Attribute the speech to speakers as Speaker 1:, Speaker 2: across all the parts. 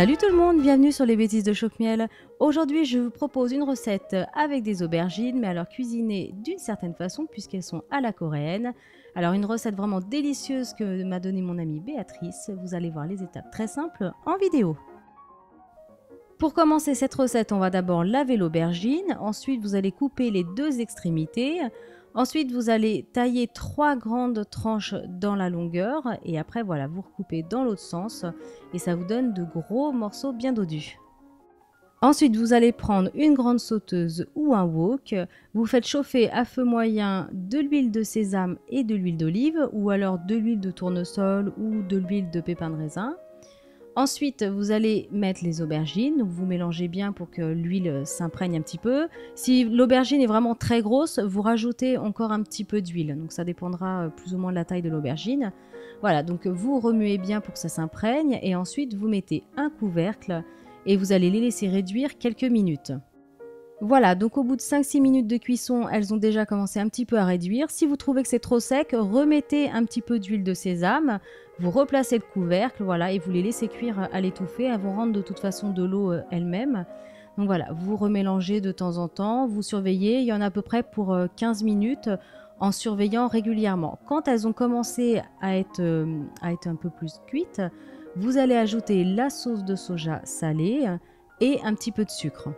Speaker 1: Salut tout le monde, bienvenue sur les bêtises de Choc-Miel. Aujourd'hui, je vous propose une recette avec des aubergines, mais alors cuisinées d'une certaine façon puisqu'elles sont à la coréenne. Alors une recette vraiment délicieuse que m'a donnée mon amie Béatrice. Vous allez voir les étapes très simples en vidéo. Pour commencer cette recette, on va d'abord laver l'aubergine. Ensuite, vous allez couper les deux extrémités. Ensuite, vous allez tailler 3 grandes tranches dans la longueur. Et après, voilà, vous recoupez dans l'autre sens. Et ça vous donne de gros morceaux bien dodus. Ensuite, vous allez prendre une grande sauteuse ou un wok. Vous faites chauffer à feu moyen de l'huile de sésame et de l'huile d'olive. Ou alors de l'huile de tournesol ou de l'huile de pépins de raisin. Ensuite, vous allez mettre les aubergines, donc vous mélangez bien pour que l'huile s'imprègne un petit peu. Si l'aubergine est vraiment très grosse, vous rajoutez encore un petit peu d'huile, donc ça dépendra plus ou moins de la taille de l'aubergine. Voilà, donc vous remuez bien pour que ça s'imprègne et ensuite vous mettez un couvercle et vous allez les laisser réduire quelques minutes. Voilà, donc au bout de 5-6 minutes de cuisson, elles ont déjà commencé un petit peu à réduire. Si vous trouvez que c'est trop sec, remettez un petit peu d'huile de sésame, vous replacez le couvercle, voilà, et vous les laissez cuire à l'étouffée. Elles vont rendre de toute façon de l'eau elles-mêmes. Donc voilà, vous remélangez de temps en temps, vous surveillez, il y en a à peu près pour 15 minutes en surveillant régulièrement. Quand elles ont commencé à être un peu plus cuites, vous allez ajouter la sauce de soja salée et un petit peu de sucre.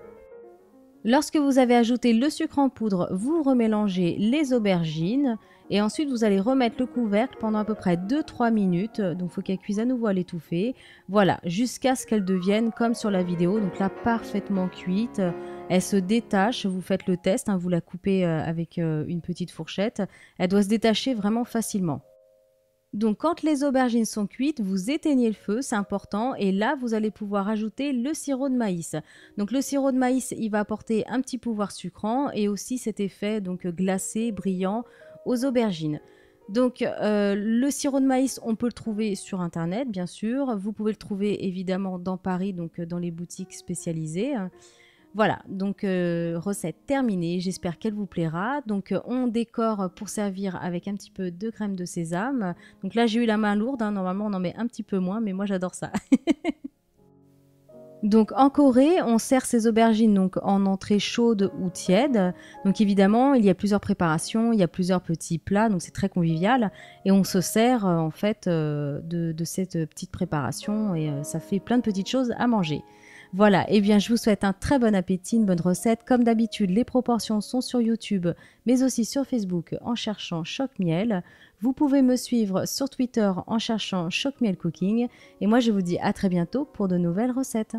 Speaker 1: Lorsque vous avez ajouté le sucre en poudre, vous remélangez les aubergines et ensuite vous allez remettre le couvercle pendant à peu près 2-3 minutes. Donc il faut qu'elle cuise à nouveau à l'étouffer. Voilà, jusqu'à ce qu'elle devienne comme sur la vidéo, donc là parfaitement cuite. Elle se détache, vous faites le test, vous la coupez avec une petite fourchette. Elle doit se détacher vraiment facilement. Donc quand les aubergines sont cuites, vous éteignez le feu, c'est important, et là vous allez pouvoir ajouter le sirop de maïs. Donc le sirop de maïs, il va apporter un petit pouvoir sucrant et aussi cet effet donc glacé, brillant aux aubergines. Donc le sirop de maïs, on peut le trouver sur internet bien sûr, vous pouvez le trouver évidemment dans Paris, donc dans les boutiques spécialisées. Voilà, donc recette terminée, j'espère qu'elle vous plaira. Donc on décore pour servir avec un petit peu de crème de sésame. Donc là j'ai eu la main lourde, normalement on en met un petit peu moins, mais moi j'adore ça. Donc en Corée, on sert ces aubergines donc en entrée chaude ou tiède. Donc évidemment, il y a plusieurs préparations, il y a plusieurs petits plats, donc c'est très convivial. Et on se sert en fait de cette petite préparation et ça fait plein de petites choses à manger. Voilà, et bien je vous souhaite un très bon appétit, une bonne recette. Comme d'habitude, les proportions sont sur YouTube, mais aussi sur Facebook en cherchant Choc-Miel. Vous pouvez me suivre sur Twitter en cherchant Choc-Miel Cooking. Et moi je vous dis à très bientôt pour de nouvelles recettes.